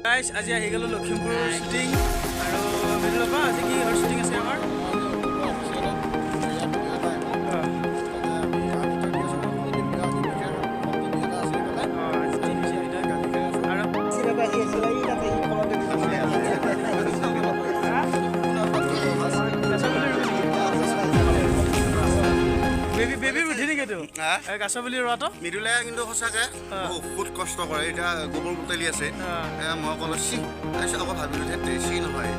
guys আজি আহি গ'লো লখিমপুৰ শ্বুটিং আৰু ভিডিঅ' পৰা আজি কি শ্বুটিং আছে আমাৰ বেবী উঠি নেকি এইটো গাছ বুলি ৰোৱাটো মৃদুলে কিন্তু সঁচাকৈ বহুত কষ্ট কৰে এতিয়া গোবৰ বুটলি আছে মই ক'লো চি তাৰপিছত আকৌ ভাবিলোঁ যে চি নহয়